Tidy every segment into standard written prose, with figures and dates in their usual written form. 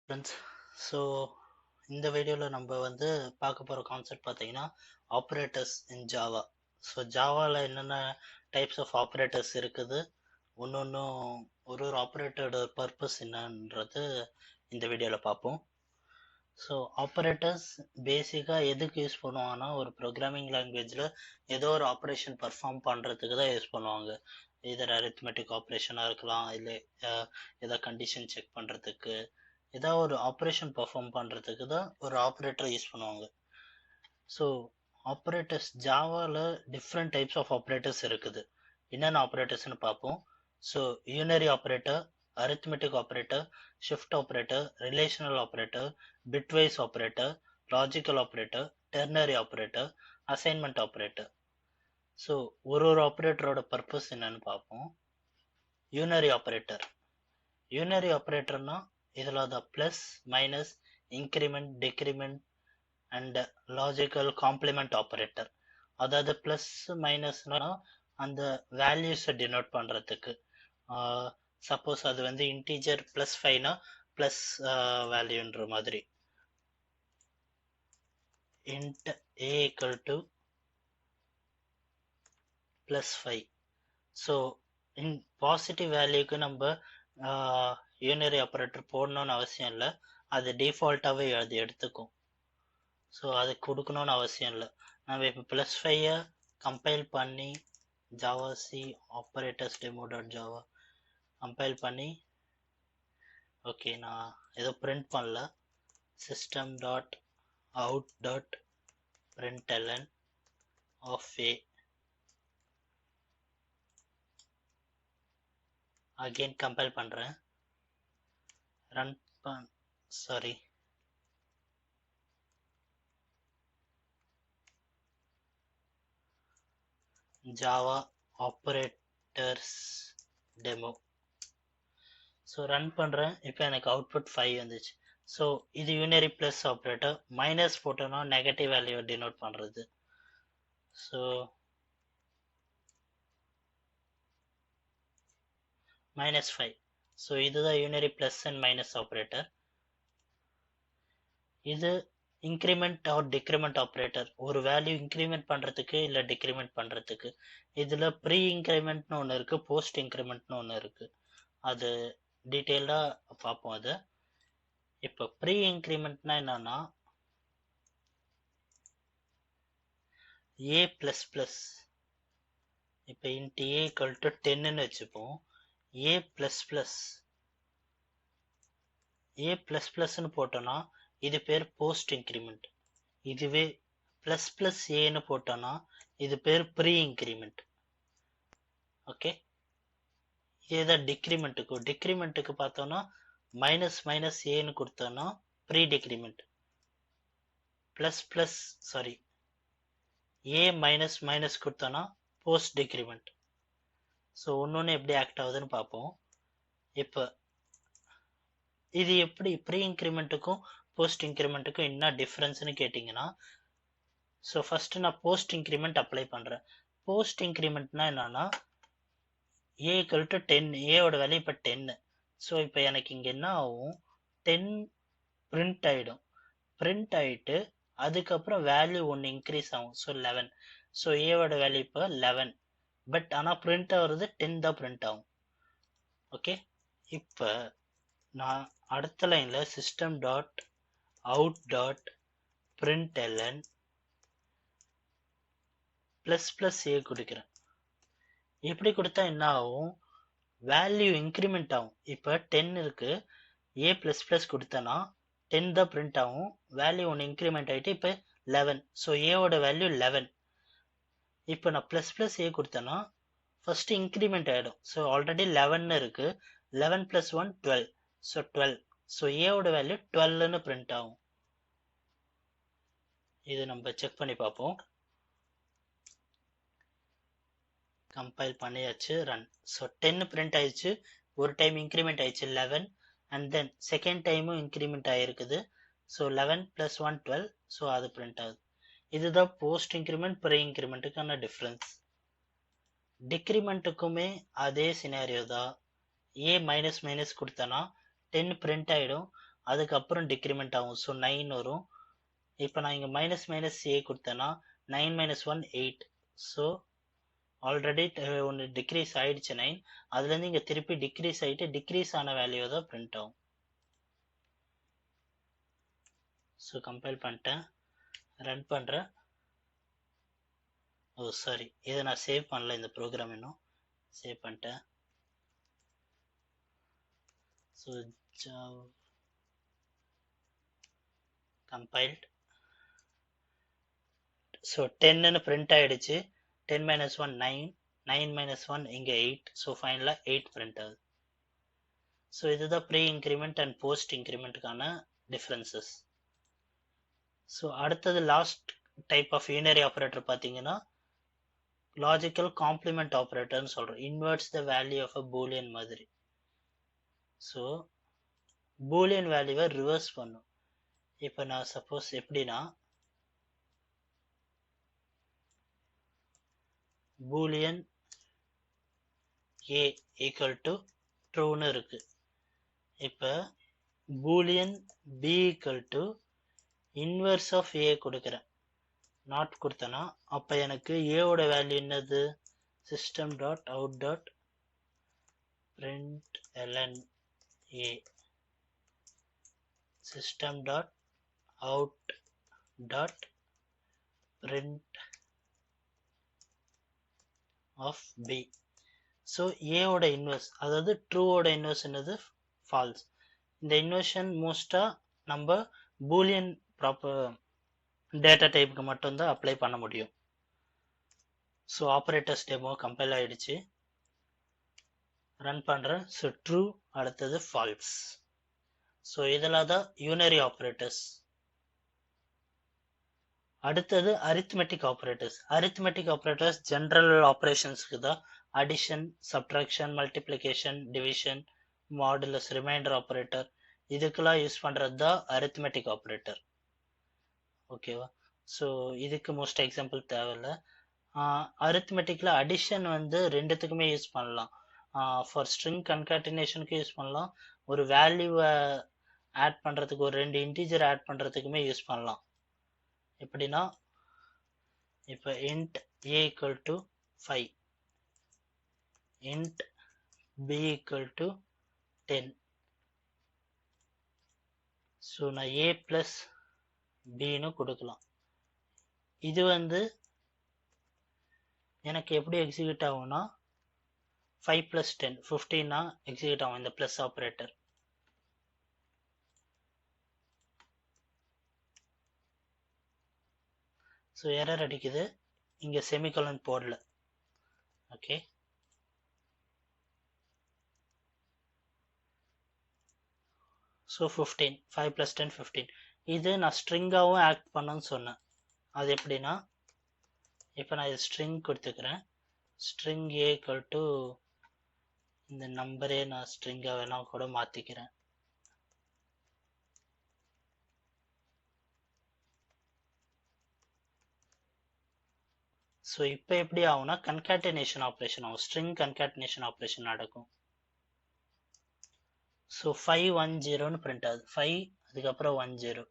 Friends, so இந்த வீடியோவில் நம்ம பார்க்க போகிற கான்செப்ட் பார்த்தீங்கன்னா ஆப்ரேட்டர்ஸ் இன் ஜாவா. ஸோ ஜாவாவில் என்னென்ன டைப்ஸ் ஆஃப் ஆப்ரேட்டர்ஸ் இருக்குது, ஒன்று ஒரு ஆப்ரேட்டரோட பர்பஸ் என்னன்றது இந்த வீடியோவில் பார்ப்போம். ஸோ ஆப்ரேட்டர்ஸ் பேசிக்காக எதுக்கு யூஸ் பண்ணுவாங்கன்னா, ஒரு ப்ரோக்ராமிங் லாங்குவேஜில் ஏதோ ஒரு ஆப்ரேஷன் பர்ஃபார்ம் பண்ணுறதுக்கு தான் யூஸ் பண்ணுவாங்க. இதர் அரித்மெட்டிக் ஆப்ரேஷனாக இருக்கலாம், இல்லை ஏதோ கண்டிஷன் செக் பண்ணுறதுக்கு, ஏதாவது ஒரு ஆப்ரேஷன் பர்ஃபார்ம் பண்ணுறதுக்கு தான் ஒரு ஆப்ரேட்டர் யூஸ் பண்ணுவாங்க. ஸோ ஆப்ரேட்டர்ஸ் ஜாவாவில் டிஃப்ரெண்ட் டைப்ஸ் ஆஃப் ஆப்ரேட்டர்ஸ் இருக்குது. என்னென்ன ஆப்ரேட்டர்ஸ்னு பார்ப்போம். So unary operator, arithmetic operator, shift operator, relational operator, bitwise operator, logical operator, ternary operator, assignment operator. So ஒரு ஆப்ரேட்டரோட பர்பஸ் என்னன்னு பார்ப்போம். யூனரி ஆப்ரேட்டர். யூனரி ஆப்ரேட்டர்னா இதில் தான் plus, minus, increment, decrement and logical complement operator. அதாவது ப்ளஸ் மைனஸ்னா அந்த வேல்யூஸை டினோட் பண்ணுறதுக்கு. சப்போஸ் அது இன்டீஜர் ப்ளஸ் 5னா ப்ளஸ் வேல்யூன்ற மாதிரி. Int a equal to plus 5. So in positive வேல்யூக்கு நம்ம யூனரி ஆப்ரேட்டர் போடணும்னு அவசியம் இல்லை, அது டிஃபால்ட்டாகவே அது எடுத்துக்கும். ஸோ அது கொடுக்கணும்னு அவசியம் இல்லை. நம்ம இப்போ ப்ளஸ் 5 கம்பைல் பண்ணி javac operators demo dot Java compile பண்ணி, ஓகே நான் ஏதோ பிரிண்ட் பண்ணல, system dot out dot println of A again compile பண்ணுறேன். Run sorry Java operators demo. So run பண்ணுறேன். இப்போ எனக்கு அவுட்புட் 5 வந்துச்சு. ஸோ இது யூனரி ப்ளஸ் ஆப்ரேட்டர். மைனஸ் போட்டோன்னா நெகட்டிவ் வேல்யூ டினோட் பண்ணுறது. ஸோ -5. ஸோ இதுதான் unary plus and minus operator. இது இன்க்ரிமெண்ட் ஆர் டிக்ரிமெண்ட் ஆப்ரேட்டர். ஒரு வேல்யூ இன்க்ரிமெண்ட் பண்ணுறதுக்கு இல்லை டிக்ரிமெண்ட் பண்ணுறதுக்கு. இதில் ப்ரீ இன்க்ரிமெண்ட்னு ஒன்று இருக்குது, போஸ்ட் இன்க்ரிமெண்ட்னு ஒன்று இருக்குது. அது டீட்டெயில்டாக பார்ப்போம். அது இப்போ ப்ரீ இன்க்ரிமெண்ட்னா என்னன்னா, ஏ ப்ளஸ் ப்ளஸ், இப்போ இன்ட் ஏ ஈக்குவல் டு 10ன்னு வச்சுப்போம். ஏ ப்ளஸ் ப்ளஸ்ன்னு போட்டோன்னா இது பேர் போஸ்ட் இன்க்ரிமெண்ட். இதுவே ப்ளஸ் ப்ளஸ் ஏன்னு போட்டோன்னா இது பேர் ப்ரீ இன்க்ரிமெண்ட். ஓகே, இதேதான் டிக்ரிமெண்ட்டுக்கு பார்த்தோன்னா மைனஸ் மைனஸ் ஏன்னு கொடுத்தோன்னா ப்ரீ டிக்ரிமெண்ட். ஏ மைனஸ் மைனஸ் கொடுத்தோன்னா போஸ்ட் டிக்ரிமெண்ட். ஸோ ஒன்று எப்படி ஆக்ட் ஆகுதுன்னு பார்ப்போம். இப்போ இது எப்படி ப்ரீ இன்க்ரிமெண்ட்டுக்கும் போஸ்ட் இன்க்ரிமெண்ட்டுக்கும் என்ன டிஃப்ரென்ஸ்னு கேட்டிங்கன்னா, ஸோ ஃபஸ்ட்டு நான் போஸ்ட் இன்க்ரிமெண்ட் அப்ளை பண்ணுறேன். போஸ்ட் இன்க்ரிமெண்ட்னா என்னன்னா, ஏ ஈக்குவல் டு 10, ஏவோட வேல்யூ இப்போ 10. ஸோ இப்போ எனக்கு இங்கே என்ன ஆகும், 10 பிரிண்ட் ஆகிடும். பிரிண்ட் ஆகிட்டு அதுக்கப்புறம் வேல்யூ ஒன்று இன்க்ரீஸ் ஆகும். ஸோ 11. ஸோ ஏவோட வேல்யூ இப்போ 11. பட் ஆனால் பிரிண்ட் ஆகுறது 10 தான் பிரிண்ட் ஆகும். ஓகே, இப்போ நான் அடுத்த லைனில் system dot out dot println plus plus A கொடுக்குறேன். எப்படி கொடுத்தா என்ன ஆகும், வேல்யூ இன்க்ரிமெண்ட் ஆகும். இப்போ 10 இருக்கு, ஏ ப்ளஸ் ப்ளஸ் கொடுத்தேன்னா 10 தான் பிரிண்ட் ஆகும். வேல்யூ ஒன்று இன்க்ரிமெண்ட் ஆகிட்டு இப்போ 11. ஸோ ஏவோட வேல்யூ 11. இப்போ நான் ப்ளஸ் ப்ளஸ் ஏ கொடுத்தேன்னா ஃபஸ்ட்டு இன்க்ரிமெண்ட் ஆகிடும். ஸோ ஆல்ரெடி 11 இருக்கு, 11 + 1 12. ஸோ 12. ஸோ ஏவோட வேல்யூ 12ன்னு பிரிண்ட் ஆகும். இது நம்ம செக் பண்ணி பார்ப்போம். கம்பைல் பண்ணியாச்சு, ரன். ஸோ 10 பிரிண்ட் ஆயிடுச்சு, ஒரு டைம் இன்க்ரிமெண்ட் ஆயிடுச்சு 11, அண்ட் தென் செகண்ட் டைமும் இன்க்ரிமெண்ட் ஆகிருக்குது. ஸோ 11 + 1 12. ஸோ அது பிரிண்ட் ஆகுது. இதுதான் போஸ்ட் இன்க்ரிமெண்ட் ப்ரீ இன்க்ரிமெண்ட்டுக்கான டிஃப்ரென்ஸ். டிக்ரிமெண்ட்டுக்குமே அதே சினாரியோ தான். ஏ மைனஸ் மைனஸ் கொடுத்தனா 10 பிரிண்ட் ஆகிடும். அதுக்கப்புறம் டிக்ரிமெண்ட் ஆகும். ஸோ 9 வரும். இப்போ நான் இங்கே மைனஸ் மைனஸ் ஏ கொடுத்தேன்னா 9 மைனஸ் 1 8. ஸோ ஆல்ரெடி ஒன்று டிக்ரீஸ் ஆயிடுச்சு 9. அதுலேருந்து இங்கே திருப்பி டிக்ரீஸ் ஆகிட்டு டிக்ரீஸ் ஆன வேல்யூ தான் பிரிண்ட் ஆகும். ஸோ கம்பைல் பண்ணிட்டேன், ரன் பண்ணுறேன். ஓ சாரி, இதை நான் சேவ் பண்ணல, இந்த ப்ரோக்ராம் இன்னும் சேவ் பண்ணிட்டேன். So compiled. ஸோ 10ன்னு பிரிண்ட் ஆயிடுச்சு. 10 மைனஸ் 1 9, 9 மைனஸ் 1 இங்கே 8. ஸோ ஃபைனலாக 8 பிரிண்ட் ஆகுது. ஸோ இதுதான் ப்ரீ இன்க்ரிமெண்ட் அண்ட் போஸ்ட் இன்க்ரிமெண்ட்டுக்கான டிஃப்ரென்சஸ். ஸோ அடுத்தது last type of unary operator பார்த்தீங்கன்னா லாஜிக்கல் காம்ப்ளிமெண்ட் ஆப்ரேட்டர்னு சொல்கிறோம். Inverts the value of a boolean மாதிரி. ஸோ பூலியன் வேல்யூவை ரிவர்ஸ் பண்ணும். இப்போ நான் சப்போஸ் எப்படின்னா பூலியன் ஏ ஈக்குவல் டு ட்ரூன்னு இருக்கு. இப்போ boolean B equal to inverse of A கொடுக்குறேன், நாட் கொடுத்தேன்னா அப்போ எனக்கு ஏவோட வேல்யூ என்னது? System dot out dot println A, system dot out dot print off P. So ஏவோட இன்வெர்ஸ், அதாவது ட்ரூவோட இன்வெர்ஸ் என்னது? ஃபால்ஸ். இந்த இன்வெர்ஷன் மோஸ்ட்டாக நம்ம பூலியன் ப்ராப்பர் டேட்டா டைப்புக்கு மட்டும்தான் அப்ளை பண்ண முடியும். ஸோ ஆப்ரேட்டர்ஸ் டெமோ கம்பைல் ஆகிடுச்சு, ரன் பண்ணுறேன். ஸோ ட்ரூ, அடுத்தது ஃபால்ஸ். ஸோ இதெல்லாம் தான் யூனரி ஆப்ரேட்டர்ஸ். அடுத்தது arithmetic operators. Arithmetic operators general ஆப்ரேஷன்ஸ்க்கு தான். Addition, subtraction, multiplication, division, modulus, remainder operator, இதுக்கெல்லாம் யூஸ் பண்ணுறது தான் அரித்மெட்டிக் ஆப்ரேட்டர். ஓகேவா? ஸோ இதுக்கு மோஸ்ட் எக்ஸாம்பிள் தேவையில்லை. அரித்மெட்டிக்கில் அடிஷன் வந்து ரெண்டுத்துக்குமே யூஸ் பண்ணலாம். ஃபார் ஸ்ட்ரிங் கன்காட்டினேஷனுக்கு யூஸ் பண்ணலாம், ஒரு வேல்யூவை ஆட் பண்ணுறதுக்கு, ஒரு 2 இன்டீஜர் ஆட் பண்ணுறதுக்குமே யூஸ் பண்ணலாம். எப்படின்னா இப்போ int a equal to 5, int b equal to 10. So நான் a plus bன்னு கொடுக்கலாம். இது வந்து எனக்கு எப்படி எக்ஸிக்யூட் ஆகும்னா 5 plus 10 15 எக்ஸிக்யூட் ஆகும் இந்த ப்ளஸ் ஆப்ரேட்டர். ஸோ எரர் அடிக்குது, இங்கே செமிகோலன் போடல. Okay, so 15, 5 plus 10 15. இது நான் ஸ்ட்ரிங்காகவும் ஆக்ட் பண்ணணும்னு சொன்னேன். அது எப்படின்னா இப்போ நான் இது ஸ்ட்ரிங் கொடுத்துக்கிறேன். ஸ்ட்ரிங் ஏ ஈக்குவல் டு இந்த நம்பரே நான் ஸ்ட்ரிங்காக வேணா கூட மாற்றிக்கிறேன். ஸோ இப்போ எப்படி ஆகும்னா கன்காட்டினேஷன் ஆப்ரேஷன் ஆகும், ஸ்ட்ரிங் கன்காட்டினேஷன் ஆப்ரேஷன் நடக்கும். ஸோ 510ன்னு பிரிண்ட் ஆகுது, 5 அதுக்கப்புறம் 10.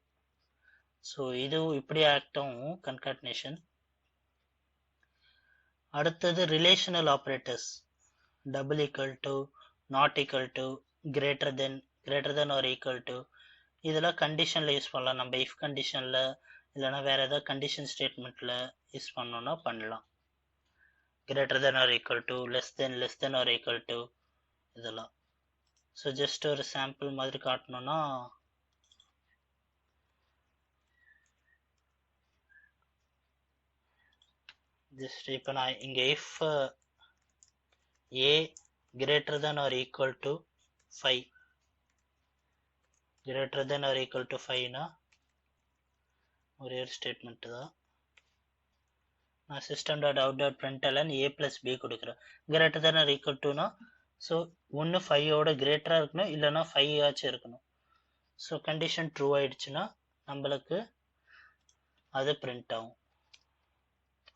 ஸோ இது இப்படி ஆக்டும் கன்காட்டினேஷன். அடுத்தது relational operators. Double equal to, not equal to, greater than or equal to, இதெல்லாம் கண்டிஷனில் யூஸ் பண்ணலாம். நம்ம இஃப் கண்டிஷனில் இல்லைனா வேறு ஏதாவது கண்டிஷன் ஸ்டேட்மெண்ட்டில் யூஸ் பண்ணோன்னா பண்ணலாம். Greater than or equal to, less than or equal to, இதெல்லாம். ஸோ ஜஸ்ட் ஒரு சாம்பிள் மாதிரி காட்டணும்னா ஜஸ்ட் இப்போ நான் இங்கே if a greater than or equal to 5, greater than or equal to 5னா ஒரே ஒரு ஸ்டேட்மெண்ட் தான். நான் system dot out dot println a plus b கொடுக்குறேன். கிரேட்டர் தென் ஆர் ஈக்குவல் டுனா ஸோ ஒன்று 5ஓட கிரேட்டராக இருக்கணும், இல்லைனா 5 ஆச்சும் இருக்கணும். ஸோ கண்டிஷன் ட்ரூ ஆயிடுச்சுன்னா நம்மளுக்கு அது பிரிண்ட் ஆகும்,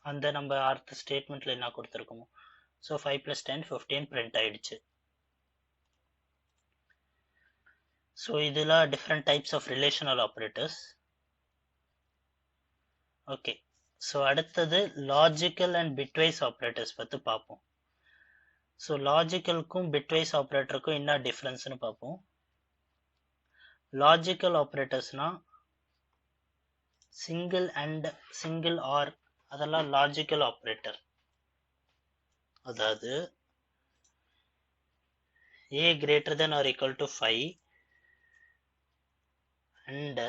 அந்த நம்ம அடுத்த ஸ்டேட்மெண்ட்டில் என்ன கொடுத்துருக்கோமோ. ஸோ 5 plus 10 15 பிரிண்ட் ஆயிடுச்சு. ஸோ இதில் different types of relational operators. Okay, so அடுத்தது லாஜிக்கல் அண்ட் பிட்வைஸ் ஆப்ரேட்டர்ஸ் பற்றி பார்ப்போம். ஸோ லாஜிக்கலுக்கும் பிட்வைஸ் ஆப்ரேட்டருக்கும் என்ன டிஃப்ரென்ஸ்னு பார்ப்போம். லாஜிக்கல் ஆப்ரேட்டர்ஸ்னா சிங்கிள் அண்ட் சிங்கிள் ஆர் அதெல்லாம் லாஜிக்கல் ஆப்ரேட்டர். அதாவது a greater than or equal to 5 and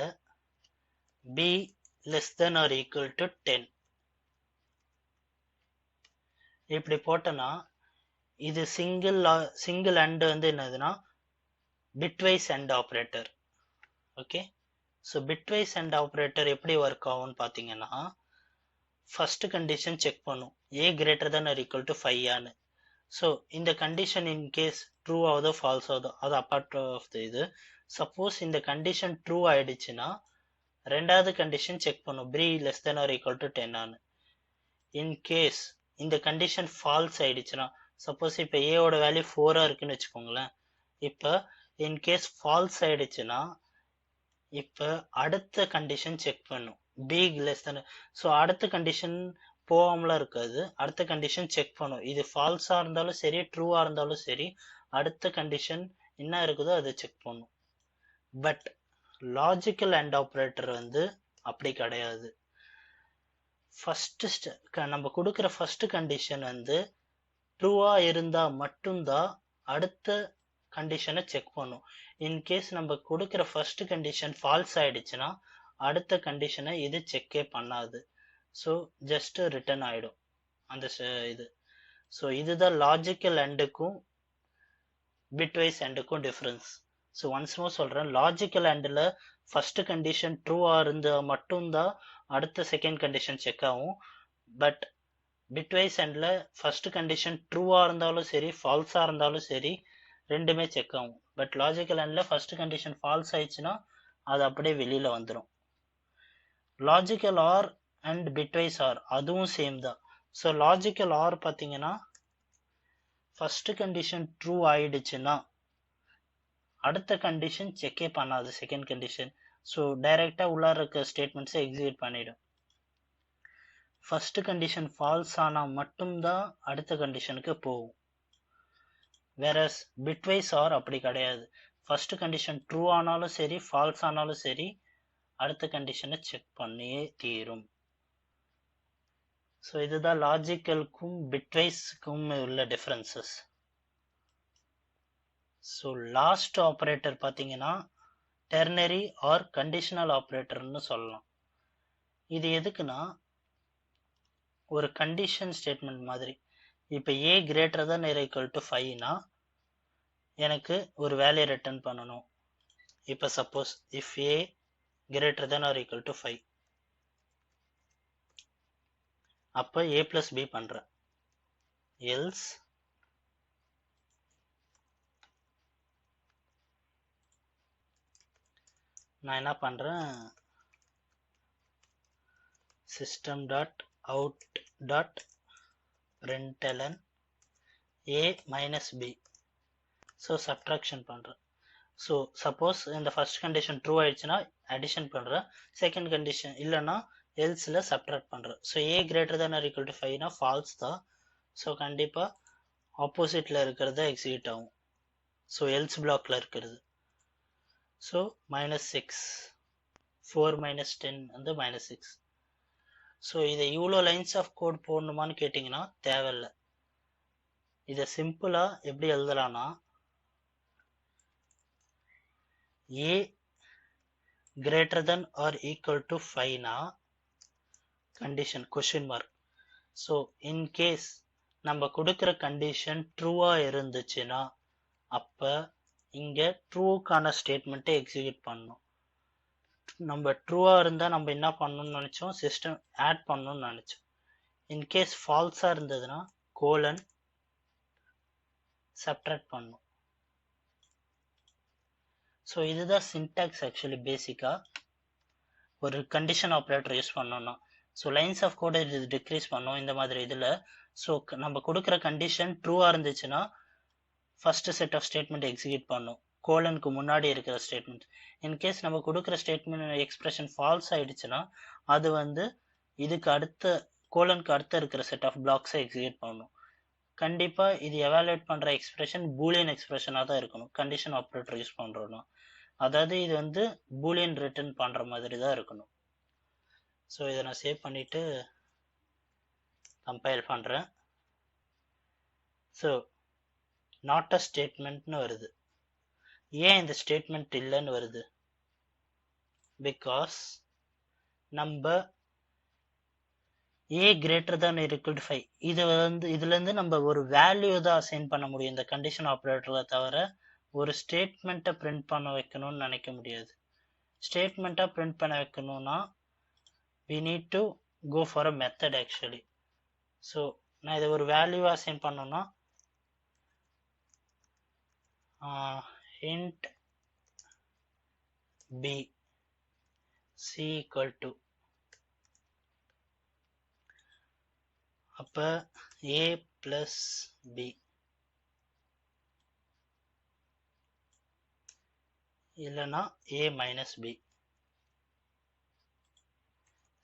b less than or equal to 10. இப்படி போட்டோன்னா இது சிங்கிள் அண்ட் வந்து என்னதுன்னா bitwise and operator. Okay, so bitwise and operator எப்படி ஒர்க் ஆகும்னு பார்த்தீங்கன்னா ஃபர்ஸ்ட் கண்டிஷன் செக் பண்ணும் a greater than or equal to 5 ஆன்னு. ஸோ இந்த கண்டிஷன் இன்கேஸ் ட்ரூ ஆகுதோ ஃபால்ஸ் ஆகுதோ அது அப்பார்ட் ஆஃப் த இது. சப்போஸ் இந்த கண்டிஷன் ட்ரூ ஆயிடுச்சுன்னா ரெண்டாவது கண்டிஷன் செக் பண்ணும் b less than or equal to 10 ஆன்னு. இன்கேஸ் இந்த கண்டிஷன் ஃபால்ஸ் ஆயிடுச்சுன்னா சப்போஸ் இப்போ ஏவோட வேல்யூ 4 இருக்குன்னு வச்சுக்கோங்களேன். இப்போ இன்கேஸ் ஃபால்ஸ் ஆயிடுச்சுன்னா இப்போ அடுத்த கண்டிஷன் செக் பண்ணும் b less than. ஸோ அடுத்த கண்டிஷன் போகாமலாம் இருக்காது, அடுத்த கண்டிஷன் செக் பண்ணும். இது ஃபால்ஸாக இருந்தாலும் சரி ட்ரூவாக இருந்தாலும் சரி அடுத்த கண்டிஷன் என்ன இருக்குதோ அதை செக் பண்ணும். பட் லாஜிக்கல் அண்ட் ஆப்ரேட்டர் வந்து அப்படி கிடையாது. ஃபர்ஸ்ட் நம்ம கொடுக்குற ஃபர்ஸ்ட் கண்டிஷன் வந்து ட்ரூவா இருந்தா மட்டும்தான் அடுத்த கண்டிஷனை செக் பண்ணும். இன்கேஸ் நம்ம கொடுக்குற ஃபர்ஸ்ட் கண்டிஷன் ஃபால்ஸ் ஆயிடுச்சுன்னா அடுத்த கண்டிஷனை இது செக்கே பண்ணாது. ஸோ ஜஸ்ட் ரிட்டர்ன் ஆயிடும் அந்த இது. ஸோ இதுதான் லாஜிக்கல் அண்டுக்கும் பிட்வைஸ் அண்டுக்கும் டிஃப்ரென்ஸ். ஸோ ஒன்ஸ் மோர் சொல்றேன், லாஜிக்கல் அண்டில் ஃபர்ஸ்ட் கண்டிஷன் ட்ரூவா இருந்தால் மட்டும்தான் அடுத்த செகண்ட் கண்டிஷன் செக் ஆகும். பட் பிட்வைஸ் அண்டில் ஃபர்ஸ்ட் கண்டிஷன் ட்ரூவா இருந்தாலும் சரி ஃபால்ஸா இருந்தாலும் சரி ரெண்டுமே செக் ஆகும். பட் லாஜிக்கல் அண்டில் ஃபர்ஸ்ட் கண்டிஷன் ஃபால்ஸ் ஆயிடுச்சுன்னா அது அப்படியே வெளியில வந்துடும். Logical or and bitwise or அதுவும் சேம் தான். ஸோ லாஜிக்கல் ஆர் பார்த்தீங்கன்னா ஃபர்ஸ்ட் கண்டிஷன் ட்ரூ ஆயிடுச்சுன்னா அடுத்த கண்டிஷன் செக்கே பண்ணாது செகண்ட் கண்டிஷன். ஸோ டைரக்டா உள்ளார இருக்க ஸ்டேட்மெண்ட்ஸை எக்ஸிக்யூட் பண்ணிடும். ஃபர்ஸ்ட் கண்டிஷன் ஃபால்ஸ் ஆனால் மட்டும்தான் அடுத்த கண்டிஷனுக்கு போகும். வேறஸ் பிட்வைஸ் ஆர் அப்படி கிடையாது. ஃபர்ஸ்ட் கண்டிஷன் ட்ரூ ஆனாலும் சரி ஃபால்ஸ் ஆனாலும் சரி அடுத்த கண்டிஷனை செக் பண்ணியே தீரும். ஸோ இதுதான் லாஜிக்கலுக்கும் பிட்வைஸ்க்கும் உள்ள டிஃபரன்சஸ். ஸோ லாஸ்ட் ஆப்ரேட்டர் பார்த்தீங்கன்னா டெர்னரி ஆர் கண்டிஷனல் ஆப்ரேட்டர்னு சொல்லலாம். இது எதுக்குன்னா ஒரு கண்டிஷன் ஸ்டேட்மெண்ட் மாதிரி. இப்போ a greater than or equal to 5னா எனக்கு ஒரு வேல்யூ ரிட்டர்ன் பண்ணணும். இப்போ suppose if a greater than or equal to 5 அப்போ a plus b பண்றேன். எல்ஸ் நான் என்ன பண்றேன், system dot out dot println a minus b. So subtraction பண்றேன். ஸோ சப்போஸ் இந்த ஃபர்ஸ்ட் கண்டிஷன் ட்ரூ ஆயிடுச்சுன்னா அடிஷன் பண்றேன், செகண்ட் கண்டிஷன் இல்லைன்னா எல்ஸில் சப்ட்ராக்ட் பண்றேன். So a greater than or equal to 5னா ஃபால்ஸ் தான். ஸோ கண்டிப்பா ஆப்போசிட்ல இருக்கிறத எக்ஸிக்யூட் ஆகும். ஸோ எல்ஸ் பிளாக்ல இருக்கிறது. ஸோ -6 4 minus 10 வந்து -6. ஸோ இதை இவ்வளோ லைன்ஸ் ஆஃப் கோட் போடணுமான்னு கேட்டிங்கன்னா தேவையில்லை. இதை சிம்பிளா எப்படி எழுதலாம்னா a greater than or equal to 5னா condition question mark. So in case நம்ம கொடுக்குற கண்டிஷன் ட்ரூவா இருந்துச்சுன்னா அப்ப இங்க ட்ரூக்கான ஸ்டேட்மெண்ட்டை எக்ஸிக்யூட் பண்ணணும். நம்ம ட்ரூவா இருந்தா நம்ம என்ன பண்ணணும்னு நினைச்சோம், சிஸ்டம் ஆட் பண்ணணும்னு நினைச்சோம். இன்கேஸ் ஃபால்ஸா இருந்ததுன்னா கோலன் சப்ட்ராக்ட் பண்ணணும். ஸோ இதுதான் சின்டாக்ஸ் ஆக்சுவலி பேசிக்கா ஒரு கண்டிஷன் ஆப்ரேட்டர் யூஸ் பண்ணோம்னா. ஸோ லைன்ஸ் ஆஃப் கோட் இது டிக்ரீஸ் பண்ணோம் இந்த மாதிரி இதில். ஸோ நம்ம கொடுக்குற கண்டிஷன் ட்ரூவா இருந்துச்சுன்னா first set of statement execute பண்ணும் கோலனுக்கு முன்னாடி இருக்கிற ஸ்டேட்மெண்ட். இன்கேஸ் நம்ம கொடுக்குற ஸ்டேட்மெண்ட் எக்ஸ்பிரஷன் ஃபால்ஸ் ஆயிடுச்சுன்னா அது வந்து இதுக்கு அடுத்த கோலனுக்கு அடுத்த இருக்கிற செட் ஆஃப் பிளாக்ஸை எக்ஸிக்யூட் பண்ணணும். கண்டிப்பாக இது எவாலுவேட் பண்ணுற எக்ஸ்பிரஷன் பூலியன் எக்ஸ்பிரஷனாக தான் இருக்கணும் கண்டிஷன் ஆப்ரேட்டர் யூஸ் பண்ணுறோன்னா. அதாவது இது வந்து பூலியன் ரிட்டர்ன் பண்ணுற மாதிரி தான் இருக்கணும். ஸோ இதை நான் சேவ் பண்ணிவிட்டு கம்பைல் பண்ணுறேன். ஸோ நாட் அ ஸ்டேட்மெண்ட்னு வருது. ஏன் இந்த ஸ்டேட்மெண்ட் இல்லைன்னு வருது? பிகாஸ் நம்ம a greater than or equal to 5 இதுலேருந்து நம்ம ஒரு வேல்யூ தான் அசைன் பண்ண முடியும் இந்த கண்டிஷன் ஆப்ரேட்டர்ல, தவிர ஒரு ஸ்டேட்மெண்ட்டை பிரிண்ட் பண்ண வைக்கணும்னு நினைக்க முடியாது. ஸ்டேட்மெண்ட்டை பிரிண்ட் பண்ண வைக்கணும்னா we need to go for a method actually. So நான் இதை ஒரு வேல்யூ அசைன் பண்ணோன்னா int b c equal to, அப்போ a plus b இல்லைன்னா a minus b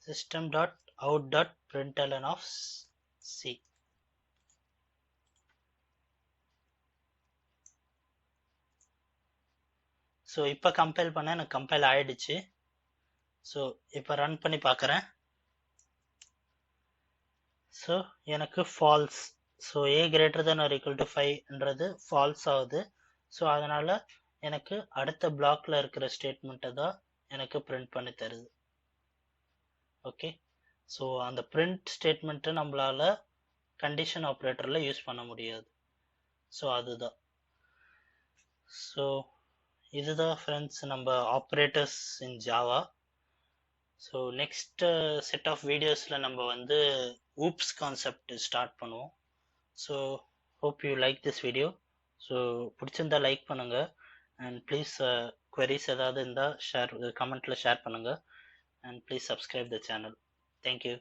system dot out dot println of c. So இப்போ compile பண்ண எனக்கு compile ஆயிடுச்சு. ஸோ இப்போ ரன் பண்ணி பார்க்குறேன். ஸோ எனக்கு false. So a greater than or equal to 5ன்றது ஃபால்ஸ் ஆகுது. ஸோ அதனால் எனக்கு அடுத்த பிளாக்ல இருக்கிற ஸ்டேட்மெண்ட்டை தான் எனக்கு பிரிண்ட் பண்ணி தருது. ஓகே, ஸோ அந்த பிரிண்ட் ஸ்டேட்மெண்ட்டை நம்மளால் கண்டிஷன் ஆப்ரேட்டரில் யூஸ் பண்ண முடியாது. ஸோ அதுதான். ஸோ இதுதான் ஃப்ரெண்ட்ஸ் நம்ம operators in Java. So next set of வீடியோஸில் நம்ம வந்து oops கான்செப்ட் ஸ்டார்ட் பண்ணுவோம். So hope you like this video. So பிடிச்சிருந்தா லைக் பண்ணுங்கள் அண்ட் ப்ளீஸ் queries ஏதாவது இருந்தால் கமெண்ட்டில் ஷேர் பண்ணுங்கள் and please subscribe the channel. Thank you.